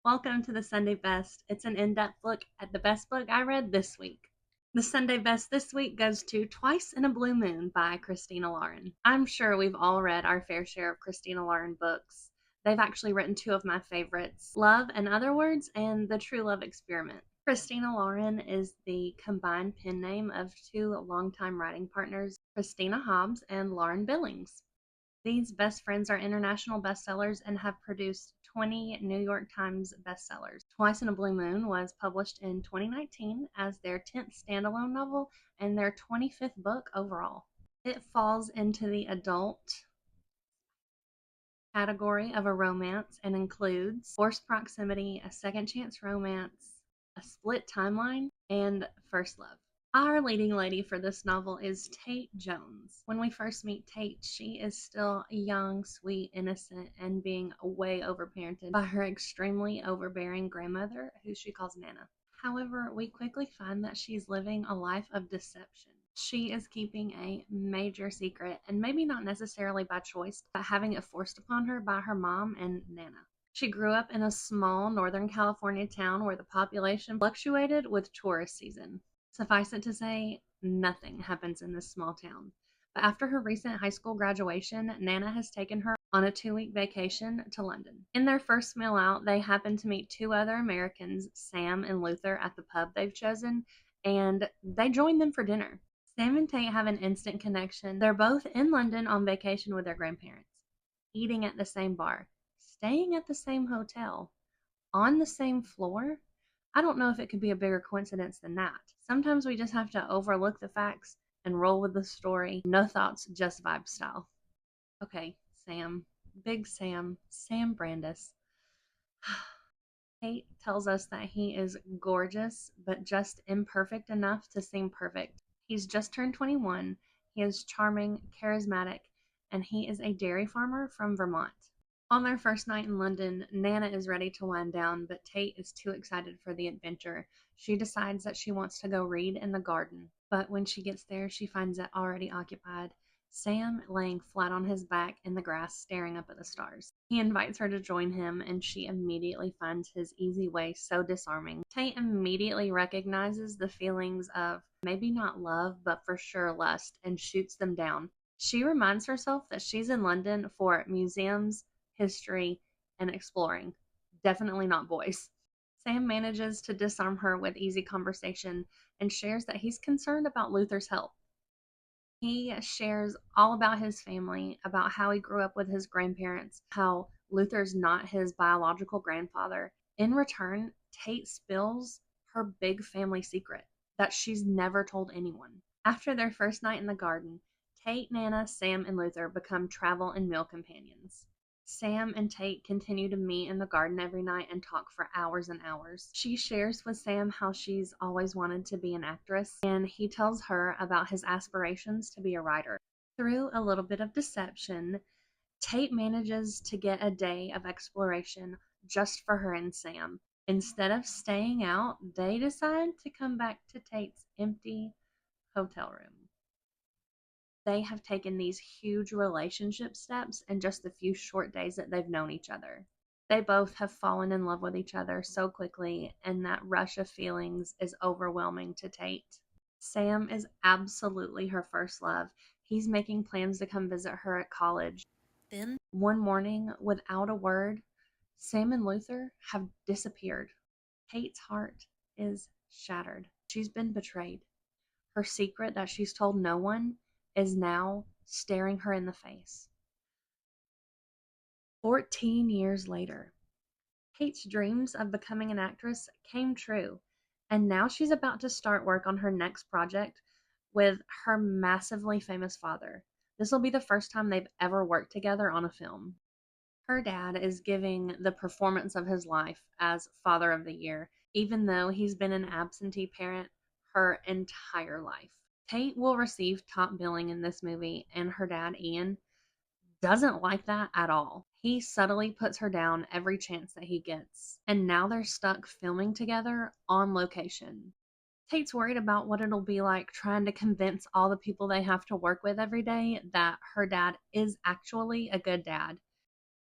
Welcome to the Sunday Best. It's an in-depth look at the best book I read this week. The Sunday Best this week goes to Twice in a Blue Moon by Christina Lauren. I'm sure we've all read our fair share of Christina Lauren books. They've actually written two of my favorites, Love and Other Words and The True Love Experiment. Christina Lauren is the combined pen name of two longtime writing partners, Christina Hobbs and Lauren Billings. These best friends are international bestsellers and have produced 20 New York Times bestsellers. Twice in a Blue Moon was published in 2019 as their 10th standalone novel and their 25th book overall. It falls into the adult category of a romance and includes forced proximity, a second chance romance, a split timeline, and first love. Our leading lady for this novel is Tate Jones. When we first meet Tate, she is still young, sweet, innocent, and being way overparented by her extremely overbearing grandmother, who she calls Nana. However, we quickly find that she's living a life of deception. She is keeping a major secret, and maybe not necessarily by choice, but having it forced upon her by her mom and Nana. She grew up in a small Northern California town where the population fluctuated with tourist season. Suffice it to say, nothing happens in this small town. But after her recent high school graduation, Nana has taken her on a 2-week vacation to London. In their first meal out, they happen to meet two other Americans, Sam and Luther, at the pub they've chosen, and they join them for dinner. Sam and Tate have an instant connection. They're both in London on vacation with their grandparents, eating at the same bar, staying at the same hotel, on the same floor. I don't know if it could be a bigger coincidence than that. Sometimes we just have to overlook the facts and roll with the story. No thoughts, just vibe style. Okay, Sam. Big Sam. Sam Brandis. Kate tells us that he is gorgeous, but just imperfect enough to seem perfect. He's just turned 21. He is charming, charismatic, and he is a dairy farmer from Vermont. On their first night in London, Nana is ready to wind down, but Tate is too excited for the adventure. She decides that she wants to go read in the garden, but when she gets there, she finds it already occupied. Sam laying flat on his back in the grass, staring up at the stars. He invites her to join him, and she immediately finds his easy way so disarming. Tate immediately recognizes the feelings of maybe not love, but for sure lust, and shoots them down. She reminds herself that she's in London for museums, history, and exploring. Definitely not boys. Sam manages to disarm her with easy conversation and shares that he's concerned about Luther's health. He shares all about his family, about how he grew up with his grandparents, how Luther's not his biological grandfather. In return, Tate spills her big family secret that she's never told anyone. After their first night in the garden, Tate, Nana, Sam, and Luther become travel and meal companions. Sam and Tate continue to meet in the garden every night and talk for hours and hours. She shares with Sam how she's always wanted to be an actress, and he tells her about his aspirations to be a writer. Through a little bit of deception, Tate manages to get a day of exploration just for her and Sam. Instead of staying out, they decide to come back to Tate's empty hotel room. They have taken these huge relationship steps in just the few short days that they've known each other. They both have fallen in love with each other so quickly, and that rush of feelings is overwhelming to Tate. Sam is absolutely her first love. He's making plans to come visit her at college. Then, one morning, without a word, Sam and Luther have disappeared. Tate's heart is shattered. She's been betrayed. Her secret that she's told no one is now staring her in the face. 14 years later, Kate's dreams of becoming an actress came true, and now she's about to start work on her next project with her massively famous father. This will be the first time they've ever worked together on a film. Her dad is giving the performance of his life as Father of the Year, even though he's been an absentee parent her entire life. Tate will receive top billing in this movie, and her dad, Ian, doesn't like that at all. He subtly puts her down every chance that he gets, and now they're stuck filming together on location. Tate's worried about what it'll be like trying to convince all the people they have to work with every day that her dad is actually a good dad,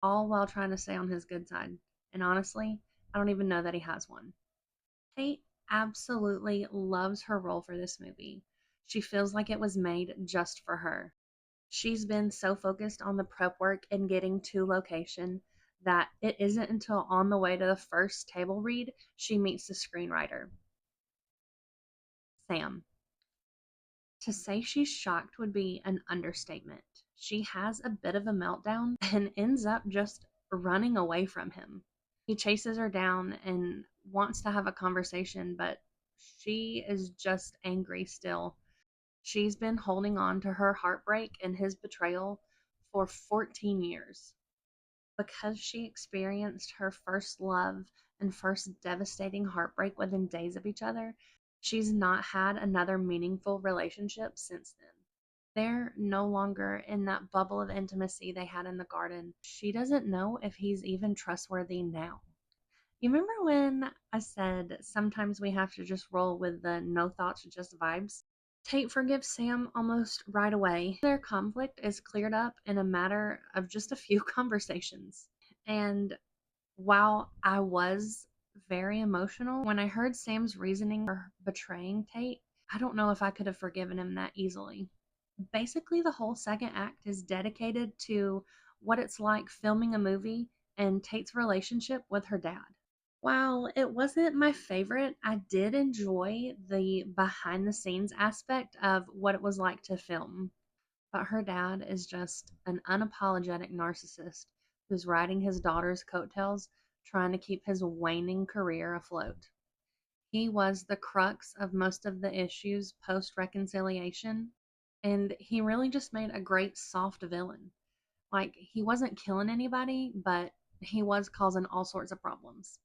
all while trying to stay on his good side. And honestly, I don't even know that he has one. Tate absolutely loves her role for this movie. She feels like it was made just for her. She's been so focused on the prep work and getting to location that it isn't until on the way to the first table read she meets the screenwriter, Sam. To say she's shocked would be an understatement. She has a bit of a meltdown and ends up just running away from him. He chases her down and wants to have a conversation, but she is just angry still. She's been holding on to her heartbreak and his betrayal for 14 years. Because she experienced her first love and first devastating heartbreak within days of each other, she's not had another meaningful relationship since then. They're no longer in that bubble of intimacy they had in the garden. She doesn't know if he's even trustworthy now. You remember when I said sometimes we have to just roll with the no thoughts, just vibes? Tate forgives Sam almost right away. Their conflict is cleared up in a matter of just a few conversations. And while I was very emotional when I heard Sam's reasoning for betraying Tate, I don't know if I could have forgiven him that easily. Basically, the whole second act is dedicated to what it's like filming a movie and Tate's relationship with her dad. While it wasn't my favorite, I did enjoy the behind the scenes aspect of what it was like to film. But her dad is just an unapologetic narcissist who's riding his daughter's coattails, trying to keep his waning career afloat. He was the crux of most of the issues post reconciliation, and he really just made a great soft villain. Like, he wasn't killing anybody, but he was causing all sorts of problems.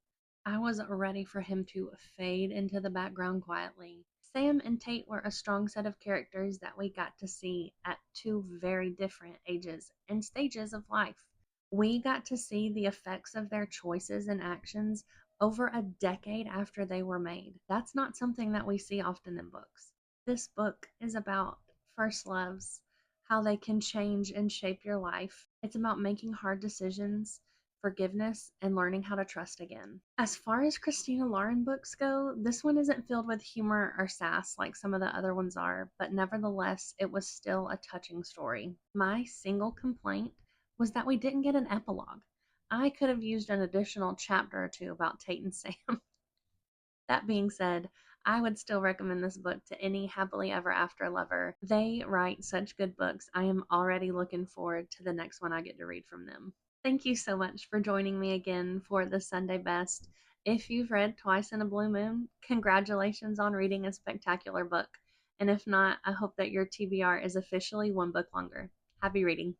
I was ready for him to fade into the background quietly. Sam and Tate were a strong set of characters that we got to see at two very different ages and stages of life. We got to see the effects of their choices and actions over a decade after they were made. That's not something that we see often in books. This book is about first loves, how they can change and shape your life. It's about making hard decisions, forgiveness, and learning how to trust again. As far as Christina Lauren books go, this one isn't filled with humor or sass like some of the other ones are, but nevertheless, it was still a touching story. My single complaint was that we didn't get an epilogue. I could have used an additional chapter or two about Tate and Sam. That being said, I would still recommend this book to any happily ever after lover. They write such good books. I am already looking forward to the next one I get to read from them. Thank you so much for joining me again for the Sunday Best. If you've read Twice in a Blue Moon, congratulations on reading a spectacular book. And if not, I hope that your TBR is officially one book longer. Happy reading.